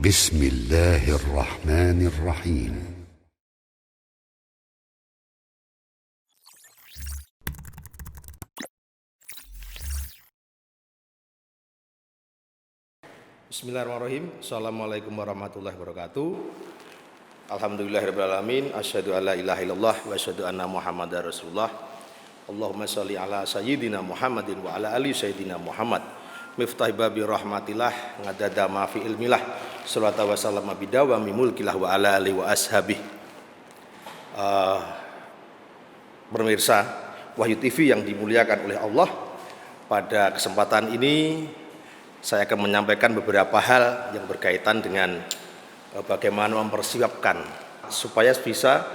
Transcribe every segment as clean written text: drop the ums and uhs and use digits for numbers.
بسم الله الرحمن الرحيم. Bismillahirrahmanirrahim. Assalamualaikum warahmatullahi wabarakatuh. Alhamdulillahirrahmanirrahim. Asyhadu an la ilaha illallah wa asyhadu anna muhammadar rasulullah. Allahumma sholli ala sayyidina Muhammadin wa ala ali sayyidina Muhammad. Miftah babi rahmatillah ngadada ma fi ilmilah. Sallallahu wa sallam bidawami mulkilah wa ala alihi wa ashabih. Pemirsa Wahyu TV yang dimuliakan oleh Allah, pada kesempatan ini saya akan menyampaikan beberapa hal yang berkaitan dengan bagaimana mempersiapkan supaya bisa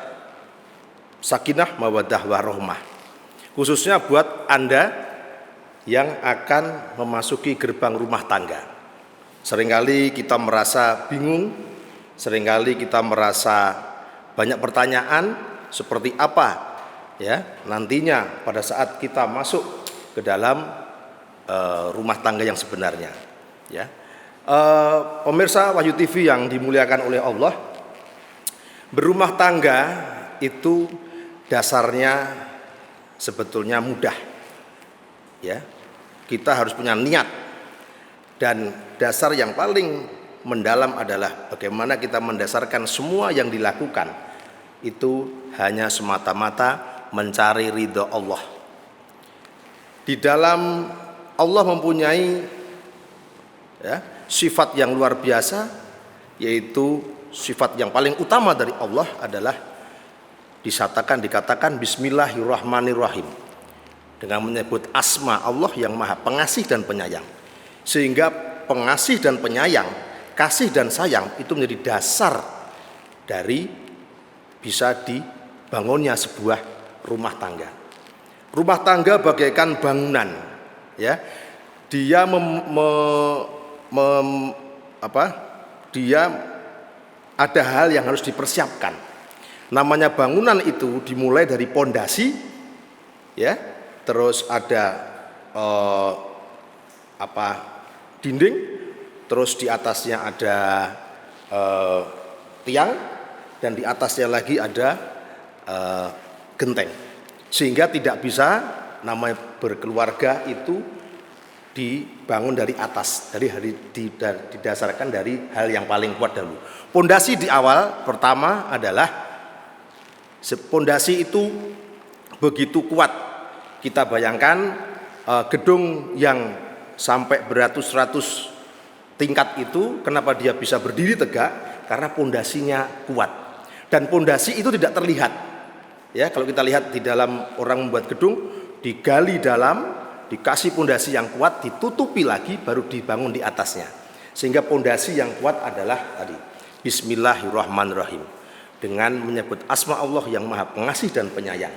sakinah mawaddah warahmah, khususnya buat Anda yang akan memasuki gerbang rumah tangga. Seringkali kita merasa bingung, seringkali kita merasa banyak pertanyaan seperti apa ya nantinya pada saat kita masuk ke dalam rumah tangga yang sebenarnya ya. Pemirsa Wahyu TV yang dimuliakan oleh Allah, berumah tangga itu dasarnya sebetulnya mudah ya. Kita harus punya niat, dan dasar yang paling mendalam adalah bagaimana kita mendasarkan semua yang dilakukan itu hanya semata-mata mencari ridha Allah. Di dalam Allah mempunyai ya, sifat yang luar biasa, yaitu sifat yang paling utama dari Allah adalah dikatakan Bismillahirrahmanirrahim, dengan menyebut asma Allah yang maha pengasih dan penyayang. Sehingga pengasih dan penyayang, kasih dan sayang itu menjadi dasar dari bisa dibangunnya sebuah rumah tangga. Rumah tangga bagaikan bangunan ya, dia dia ada hal yang harus dipersiapkan. Namanya bangunan itu dimulai dari pondasi ya, terus ada dinding, terus di atasnya ada tiang, dan di atasnya lagi ada genteng, sehingga tidak bisa namanya berkeluarga itu dibangun dari atas, didasarkan dari hal yang paling kuat dahulu. Pondasi di awal pertama adalah pondasi itu begitu kuat. Kita bayangkan gedung yang sampai beratus-ratus tingkat itu, kenapa dia bisa berdiri tegak? Karena pondasinya kuat. Dan pondasi itu tidak terlihat. Ya, kalau kita lihat di dalam orang membuat gedung, digali dalam, dikasih pondasi yang kuat, ditutupi lagi, baru dibangun di atasnya. Sehingga pondasi yang kuat adalah tadi Bismillahirrahmanirrahim, dengan menyebut asma Allah yang maha pengasih dan penyayang.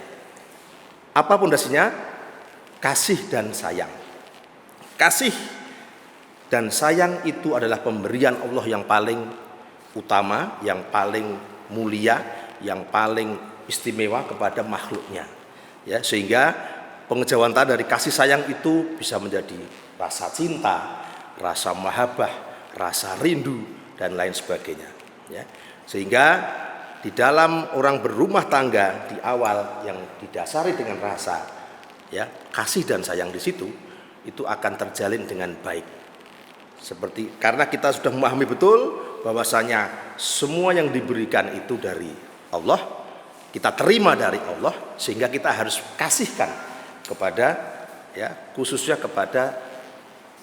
Apa pondasinya? Kasih dan sayang. Kasih dan sayang itu adalah pemberian Allah yang paling utama, yang paling mulia, yang paling istimewa kepada makhluknya ya. Sehingga pengejawantahan dari kasih sayang itu bisa menjadi rasa cinta, rasa mahabbah, rasa rindu, dan lain sebagainya ya. Sehingga di dalam orang berumah tangga di awal yang didasari dengan rasa ya kasih dan sayang, di situ itu akan terjalin dengan baik. Seperti karena kita sudah memahami betul bahwasanya semua yang diberikan itu dari Allah, kita terima dari Allah, sehingga kita harus kasihkan kepada ya, khususnya kepada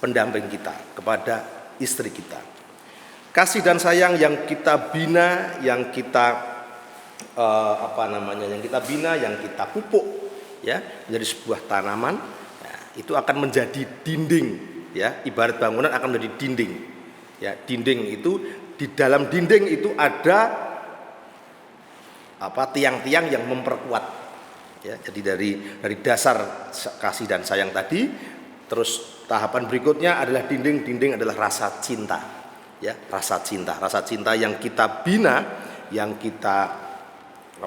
pendamping kita, kepada istri kita. Kasih dan sayang yang kita bina, yang kita yang kita pupuk ya, menjadi sebuah tanaman ya, itu akan menjadi dinding ya. Ibarat bangunan akan menjadi dinding ya. Dinding itu, di dalam dinding itu ada tiang-tiang yang memperkuat ya. Jadi dari dasar kasih dan sayang tadi, terus tahapan berikutnya adalah dinding adalah rasa cinta ya, rasa cinta yang kita bina, yang kita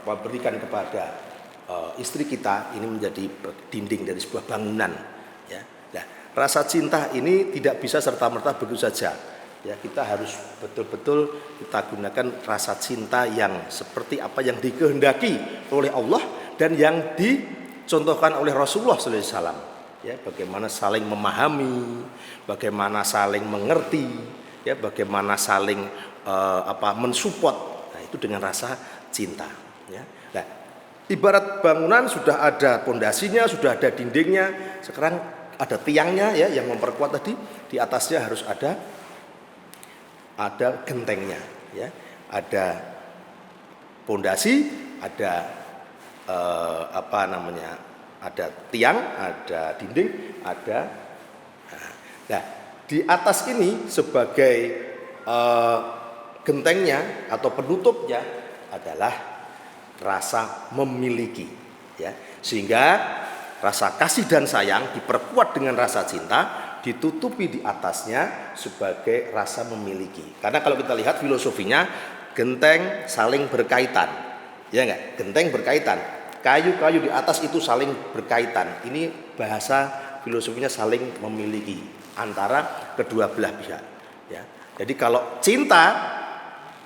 berikan kepada istri kita, ini menjadi dinding dari sebuah bangunan ya. Nah, rasa cinta ini tidak bisa serta-merta begitu saja Ya, kita harus betul-betul kita gunakan rasa cinta yang seperti apa yang dikehendaki oleh Allah dan yang dicontohkan oleh Rasulullah sallallahu alaihi wasallam. Ya, bagaimana saling memahami, bagaimana saling mengerti, ya, bagaimana saling mensupport. Nah, itu dengan rasa cinta, ya. Nah, ibarat bangunan sudah ada pondasinya, sudah ada dindingnya, sekarang ada tiangnya, ya, yang memperkuat tadi. Di atasnya harus ada gentengnya, ya, ada pondasi, ada ada tiang, ada dinding, ada. Nah, di atas ini sebagai gentengnya atau penutupnya adalah rasa memiliki, ya, sehingga rasa kasih dan sayang diperkuat dengan rasa cinta, ditutupi di atasnya sebagai rasa memiliki. Karena kalau kita lihat filosofinya, genteng saling berkaitan, ya enggak? Genteng berkaitan, kayu-kayu di atas itu saling berkaitan. Ini bahasa filosofinya saling memiliki antara kedua belah pihak, ya. Jadi kalau cinta,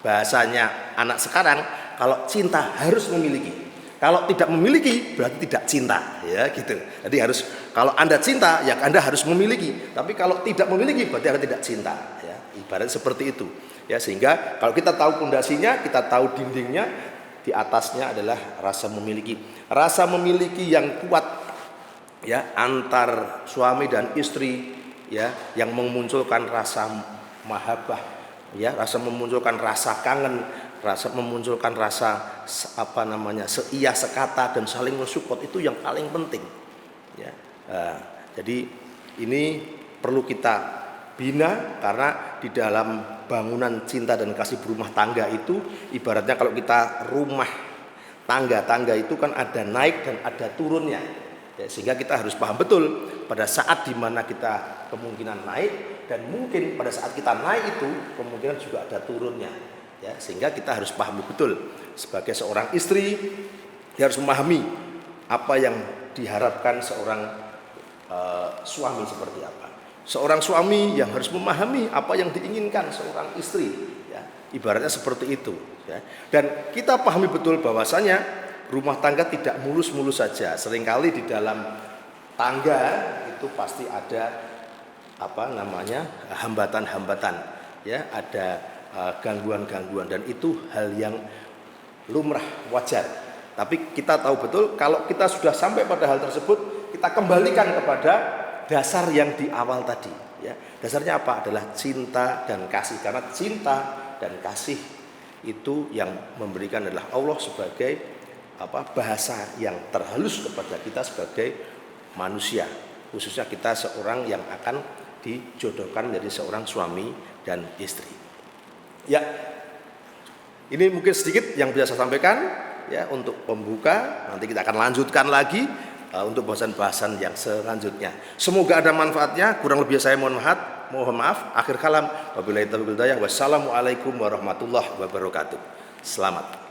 bahasanya anak sekarang, kalau cinta harus memiliki. Kalau tidak memiliki berarti tidak cinta, ya gitu. Jadi harus, kalau Anda cinta ya Anda harus memiliki. Tapi kalau tidak memiliki berarti Anda tidak cinta, ya. Ibarat seperti itu. Ya, sehingga kalau kita tahu pondasinya, kita tahu dindingnya, di atasnya adalah rasa memiliki. Rasa memiliki yang kuat, ya, antar suami dan istri, ya, yang memunculkan rasa mahabbah, ya, rasa memunculkan rasa kangen, rasa memunculkan rasa seia sekata dan saling mensupport, itu yang paling penting, ya. Jadi ini perlu kita bina, karena di dalam bangunan cinta dan kasih berumah tangga itu ibaratnya kalau kita rumah tangga itu kan ada naik dan ada turunnya, ya, sehingga kita harus paham betul pada saat dimana kita kemungkinan naik, dan mungkin pada saat kita naik itu kemungkinan juga ada turunnya, ya, sehingga kita harus pahami betul sebagai seorang istri, dia harus memahami apa yang diharapkan seorang suami seperti apa. Seorang suami yang harus memahami apa yang diinginkan seorang istri, ya, ibaratnya seperti itu, ya. Dan kita pahami betul bahwasanya rumah tangga tidak mulus-mulus saja. Seringkali di dalam tangga itu pasti ada hambatan-hambatan, ya, ada gangguan-gangguan, dan itu hal yang lumrah, wajar. Tapi kita tahu betul kalau kita sudah sampai pada hal tersebut, kita kembalikan kepada dasar yang di awal tadi, ya. Dasarnya apa? Adalah cinta dan kasih. Karena cinta dan kasih itu yang memberikan adalah Allah sebagai bahasa yang terhalus kepada kita sebagai manusia, khususnya kita seorang yang akan dijodohkan menjadi seorang suami dan istri. Ya, ini mungkin sedikit yang bisa saya sampaikan, ya, untuk pembuka. Nanti kita akan lanjutkan lagi untuk bahasan-bahasan yang selanjutnya. Semoga ada manfaatnya. Kurang lebih saya mohon maaf. Akhir kalam, wabillahi taufiq wal hidayah. Wassalamualaikum warahmatullahi wabarakatuh. Selamat.